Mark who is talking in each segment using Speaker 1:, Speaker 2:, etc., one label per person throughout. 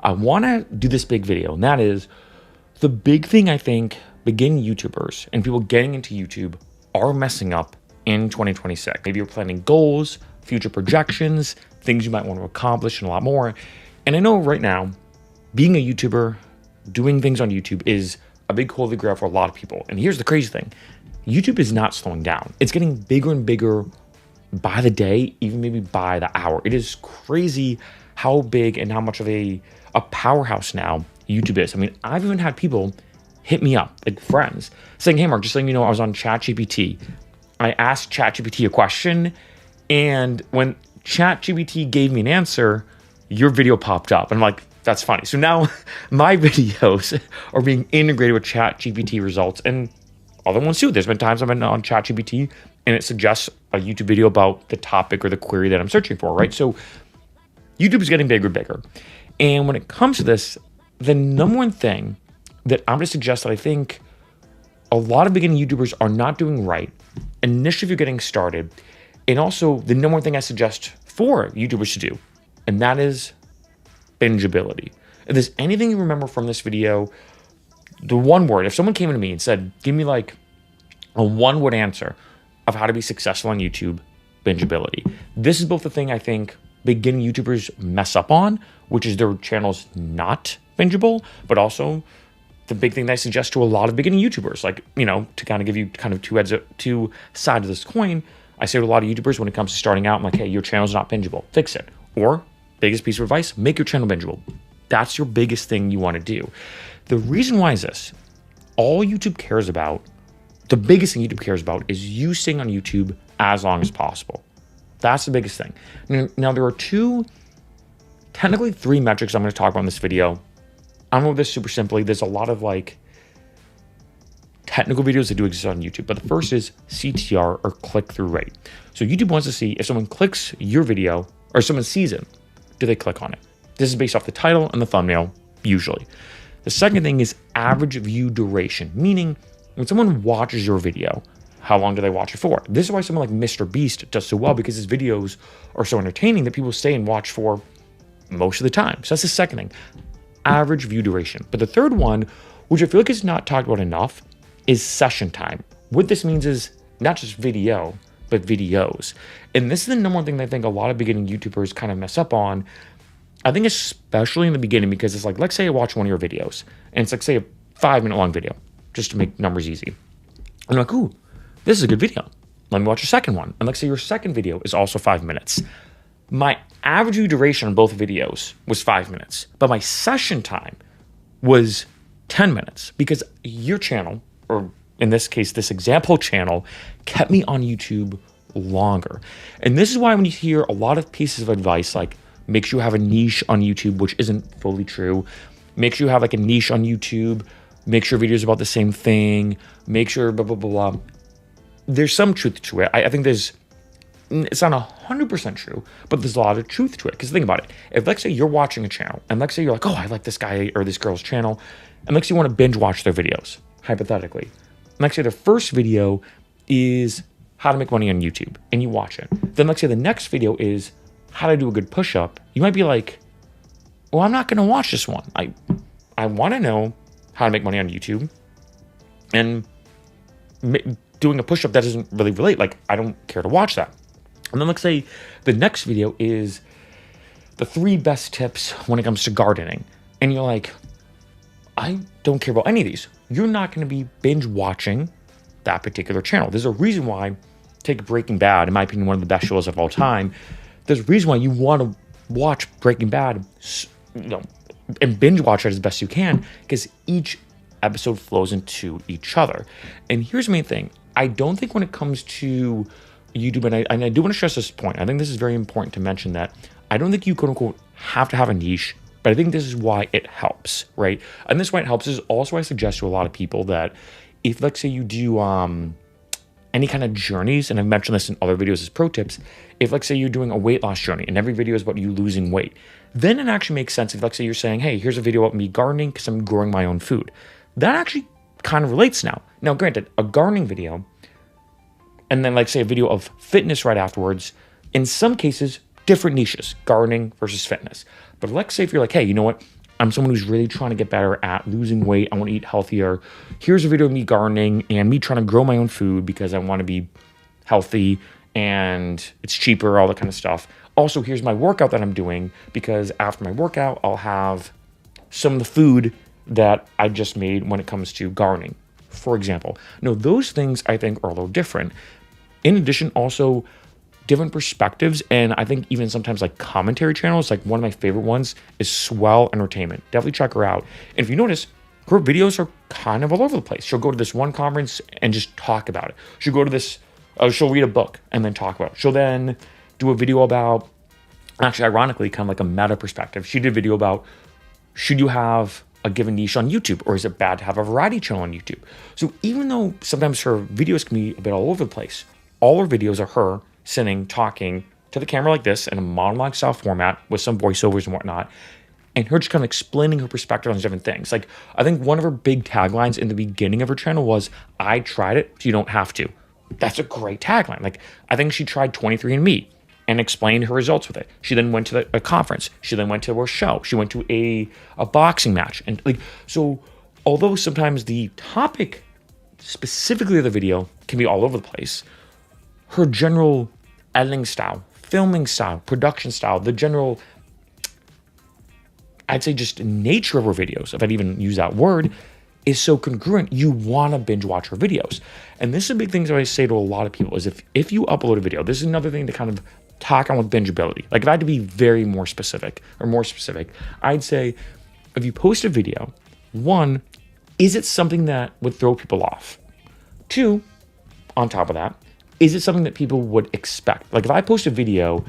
Speaker 1: I want to do this big video, and that is the big thing I think beginning YouTubers and people getting into YouTube are messing up in 2026. Maybe you're planning goals, future projections, things you might want to accomplish, and a lot more. And I know right now, being a YouTuber, doing things on YouTube is a big holy grail for a lot of people. And here's the crazy thing. YouTube is not slowing down. It's getting bigger and bigger by the day, even maybe by the hour. It is crazy how big and how much of a powerhouse now YouTube is. I mean, I've even had people hit me up, like friends, saying, hey, Mark, just letting you know I was on ChatGPT. I asked ChatGPT a question, and when ChatGPT gave me an answer, your video popped up. And I'm like, that's funny. So now my videos are being integrated with ChatGPT results, and other ones too. There's been times I've been on ChatGPT and it suggests a YouTube video about the topic or the query that I'm searching for, right? So YouTube is getting bigger and bigger. And when it comes to this, the number one thing that I'm going to suggest that I think a lot of beginning YouTubers are not doing right, initially if you're getting started, and also the number one thing I suggest for YouTubers to do, and that is bingeability. If there's anything you remember from this video, the one word, if someone came to me and said, give me like a one-word answer of how to be successful on YouTube, bingeability. This is both the thing I think beginning YouTubers mess up on, which is their channel's not bingeable, but also the big thing that I suggest to a lot of beginning YouTubers, like, you know, to kind of give you kind of two sides of this coin, I say to a lot of YouTubers when it comes to starting out, I'm like, hey, your channel's not bingeable, fix it. Or, biggest piece of advice, make your channel bingeable. That's your biggest thing you want to do. The reason why is this. All YouTube cares about, the biggest thing YouTube cares about is you staying on YouTube as long as possible. That's the biggest thing. Now there are technically three metrics I'm going to talk about in this video. I'm going to do this super simply. There's a lot of like technical videos that do exist on YouTube, but the first is CTR, or click-through rate. So YouTube wants to see if someone clicks your video or someone sees it, do they click on it? This is based off the title and the thumbnail, usually. The second thing is average view duration, meaning when someone watches your video, how long do they watch it for? This is why someone like Mr. Beast does so well, because his videos are so entertaining that people stay and watch for most of the time. So that's the second thing, average view duration. But the third one, which I feel like is not talked about enough, is session time. What this means is not just video, but videos. And this is the number one thing that I think a lot of beginning YouTubers kind of mess up on. I think especially in the beginning, because it's like, let's say I watch one of your videos, and it's like, say, a 5-minute long video, just to make numbers easy. I'm like, ooh, this is a good video. Let me watch a second one. And let's say your second video is also 5 minutes. My average view duration on both videos was 5 minutes, but my session time was 10 minutes, because your channel, or in this case, this example channel, kept me on YouTube longer. And this is why when you hear a lot of pieces of advice, like make sure you have a niche on YouTube, which isn't fully true. Make sure you have like a niche on YouTube. Make sure videos about the same thing. Make sure blah, blah, blah, blah. There's some truth to it. I think it's not 100% true, but there's a lot of truth to it. Because think about it. If let's say you're watching a channel, and let's say you're like, oh, I like this guy or this girl's channel, and let's say you want to binge watch their videos, hypothetically. And let's say their first video is how to make money on YouTube, and you watch it. Then let's say the next video is how to do a good push-up. You might be like, well, I'm not going to watch this one. I want to know how to make money on YouTube, and doing a push-up that doesn't really relate. Like, I don't care to watch that. And then let's say the next video is the 3 best tips when it comes to gardening. And you're like, I don't care about any of these. You're not going to be binge watching that particular channel. There's a reason why, take Breaking Bad, in my opinion, one of the best shows of all time. There's a reason why you want to watch Breaking Bad, and binge watch it as best you can, because each episode flows into each other. And here's the main thing. I don't think when it comes to YouTube, and I do want to stress this point, I think this is very important to mention that I don't think you quote unquote have to have a niche, but I think this is why it helps, right? And this is why it helps is also I suggest to a lot of people that if, let's say you do any kind of journeys, and I've mentioned this in other videos as pro tips, if let's say you're doing a weight loss journey and every video is about you losing weight, then it actually makes sense if let's say you're saying, hey, here's a video about me gardening because I'm growing my own food. That actually kind of relates now. Now, granted, a gardening video, and then like say a video of fitness right afterwards, in some cases, different niches, gardening versus fitness. But let's say if you're like, hey, you know what? I'm someone who's really trying to get better at losing weight. I want to eat healthier. Here's a video of me gardening and me trying to grow my own food because I want to be healthy and it's cheaper, all that kind of stuff. Also, here's my workout that I'm doing because after my workout, I'll have some of the food that I just made when it comes to gardening, for example. No, those things I think are a little different. In addition, also different perspectives, and I think even sometimes like commentary channels, like one of my favorite ones is Swell Entertainment. Definitely check her out. And if you notice, her videos are kind of all over the place. She'll go to this one conference and just talk about it. She'll go to this, she'll read a book and then talk about it. She'll then do a video about, actually ironically, kind of like a meta perspective. She did a video about, should you have a given niche on YouTube, or is it bad to have a variety channel on YouTube? So even though sometimes her videos can be a bit all over the place, all her videos are her sitting, talking to the camera like this in a monologue style format with some voiceovers and whatnot, and her just kind of explaining her perspective on different things. Like, I think one of her big taglines in the beginning of her channel was, I tried it, so you don't have to. That's a great tagline. Like, I think she tried 23andMe and explained her results with it. She then went to a conference. She then went to a show. She went to a boxing match. And like, so although sometimes the topic specifically of the video can be all over the place, her general editing style, filming style, production style, the general, I'd say just nature of her videos, if I'd even use that word, is so congruent. You want to binge watch her videos. And this is a big thing that I say to a lot of people is if you upload a video, this is another thing to kind of talk on with bingeability. Like if I had to be very more specific, I'd say if you post a video, one, is it something that would throw people off? Two, on top of that, is it something that people would expect? Like if I post a video,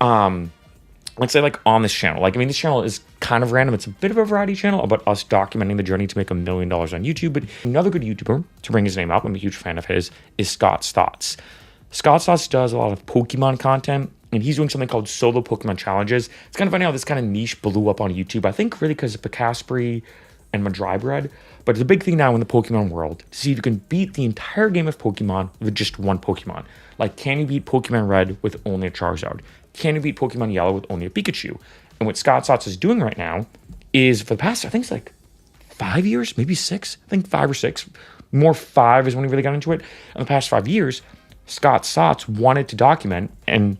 Speaker 1: let's say like on this channel, like, I mean, this channel is kind of random. It's a bit of a variety channel about us documenting the journey to make $1 million on YouTube. But another good YouTuber, to bring his name up, I'm a huge fan of his, is Scott's Thoughts. Scott's Thoughts does a lot of Pokemon content, and he's doing something called solo Pokemon challenges. It's kind of funny how this kind of niche blew up on YouTube. I think really because of Picaspri and Madrybread. But it's a big thing now in the Pokemon world to see if you can beat the entire game of Pokemon with just one Pokemon. Like, can you beat Pokemon Red with only a Charizard? Can you beat Pokemon Yellow with only a Pikachu? And what Scott Sots is doing right now is for the past, I think it's like 5 years, maybe 6. I think 5 or 6. More 5 is when he really got into it. In the past 5 years, Scott Sots wanted to document, and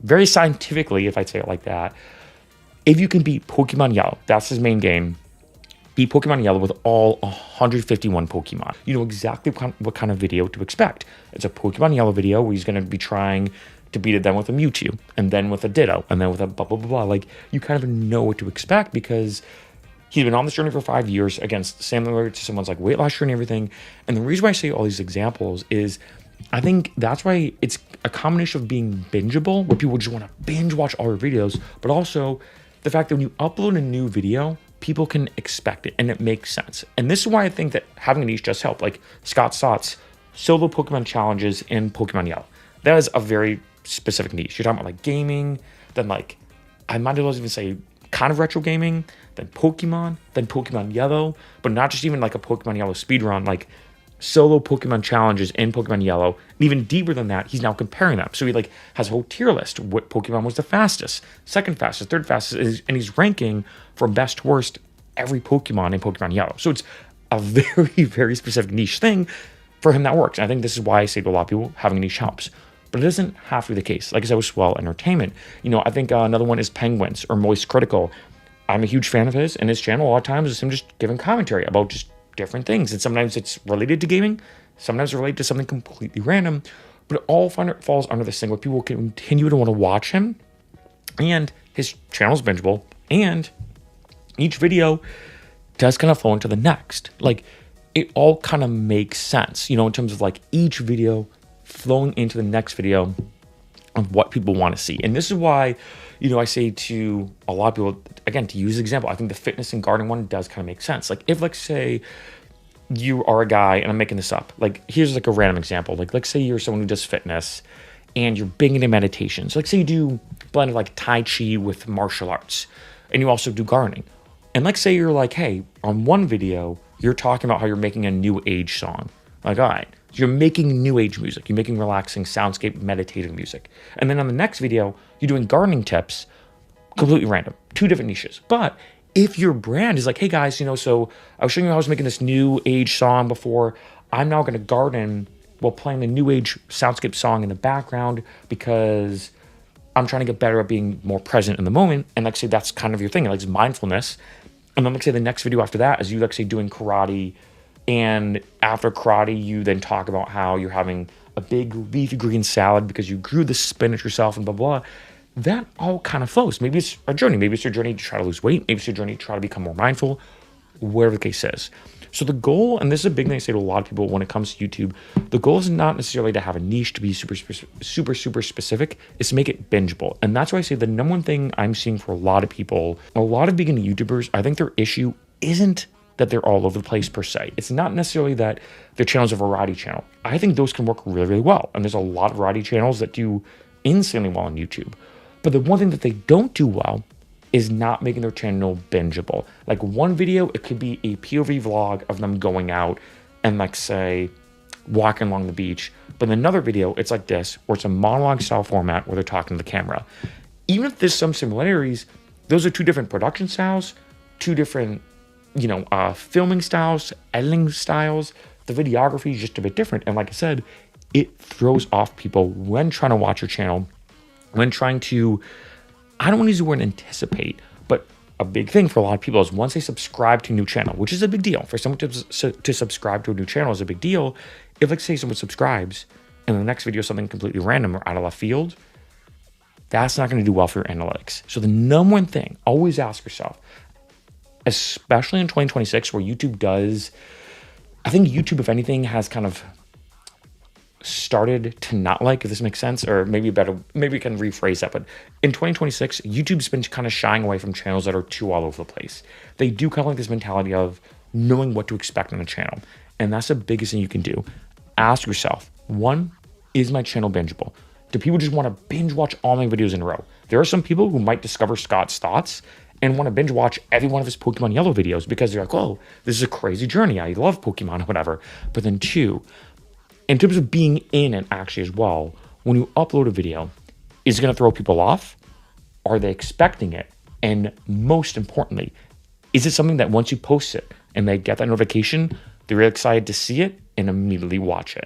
Speaker 1: very scientifically, if I'd say it like that, if you can beat Pokemon Yellow, that's his main game, beat Pokemon Yellow with all 151 Pokemon. You know exactly what kind of video to expect. It's a Pokemon Yellow video where he's going to be trying to beat it then with a Mewtwo, and then with a Ditto, and then with a blah, blah, blah, blah. Like, you kind of know what to expect because he's been on this journey for 5 years against similar to someone's like weight loss journey and everything. And the reason why I say all these examples is I think that's why it's a combination of being bingeable, where people just want to binge watch all your videos, but also the fact that when you upload a new video, people can expect it and it makes sense. And this is why I think that having a niche does help. Like Scott Sots, solo Pokemon challenges in Pokemon Yellow. That is a very specific niche. You're talking about like gaming, then like, I might as well even say kind of retro gaming, then Pokemon Yellow, but not just even like a Pokemon Yellow speedrun, like solo Pokemon challenges in Pokemon Yellow. And even deeper than that, he's now comparing them. So he like has a whole tier list. What Pokemon was the fastest, second fastest, third fastest, and he's ranking from best to worst every Pokemon in Pokemon Yellow. So it's a very, very specific niche thing. For him, that works. And I think this is why I say to a lot of people, having a niche helps. But it doesn't have to be the case. Like I said with Swell Entertainment, you know, I think another one is Penguins or Moist Critical. I'm a huge fan of his, and his channel a lot of times is him just giving commentary about just different things. And sometimes it's related to gaming, sometimes it's related to something completely random, but it all falls under this thing where people can continue to want to watch him, and his channel's bingeable, and each video does kind of flow into the next. Like, it all kind of makes sense, you know, in terms of like each video flowing into the next video of what people want to see. And this is why, you know, I say to a lot of people, again, to use an example, I think the fitness and gardening one does kind of make sense. Like if, like, say you are a guy, and I'm making this up, like here's like a random example. Like let's say you're someone who does fitness and you're big into meditation. So like say you do blend of like Tai Chi with martial arts, and you also do gardening. And like say you're like, hey, on one video, you're talking about how you're making a new age song. Like, all right, you're making new age music. You're making relaxing soundscape meditative music. And then on the next video, you're doing gardening tips, completely random, 2 different niches. But If your brand is like, hey guys, so I was showing you how I was making this new age song before, I'm now going to garden while playing the new age soundscape song in the background because I'm trying to get better at being more present in the moment. And like say that's kind of your thing, like it's mindfulness. And then like say the next video after that is you like say doing karate, and after karate you then talk about how you're having a big leafy green salad because you grew the spinach yourself and blah blah. That all kind of flows. Maybe it's a journey. Maybe it's your journey to try to lose weight. Maybe it's your journey to try to become more mindful, whatever the case is. So the goal, and this is a big thing I say to a lot of people when it comes to YouTube, the goal is not necessarily to have a niche to be super specific. It's to make it bingeable. And that's why I say the number one thing I'm seeing for a lot of people, a lot of beginning YouTubers, I think their issue isn't that they're all over the place per se. It's not necessarily that their channel's a variety channel. I think those can work really, really well. And there's a lot of variety channels that do insanely well on YouTube. But the one thing that they don't do well is not making their channel bingeable. Like one video, it could be a POV vlog of them going out and like say, walking along the beach. But in another video, it's like this, where it's a monologue style format where they're talking to the camera. Even if there's some similarities, those are two different production styles, two different, filming styles, editing styles. The videography is just a bit different. And like I said, it throws off people when trying to watch your channel, when trying to, I don't want to use the word anticipate, but a big thing for a lot of people is once they subscribe to a new channel, which is a big deal. For someone to subscribe to a new channel is a big deal. If like say someone subscribes and the next video is something completely random or out of left field, that's not going to do well for your analytics. So the number one thing, always ask yourself, especially in 2026 where YouTube does, I think YouTube, if anything, has kind of started to not like, if this makes sense, or maybe we can rephrase that, but in 2026 YouTube's been kind of shying away from channels that are too all over the place. They do kind of like this mentality of knowing what to expect on a channel, and that's the biggest thing you can do. Ask yourself, one, is my channel bingeable? Do people just want to binge watch all my videos in a row? There are some people who might discover Scott's thoughts and want to binge watch every one of his Pokemon Yellow videos because they're like, oh, this is a crazy journey, I love Pokemon or whatever. But then two, in terms of being in it actually as well, when you upload a video, is it going to throw people off? Are they expecting it? And most importantly, is it something that once you post it and they get that notification, they're really excited to see it and immediately watch it?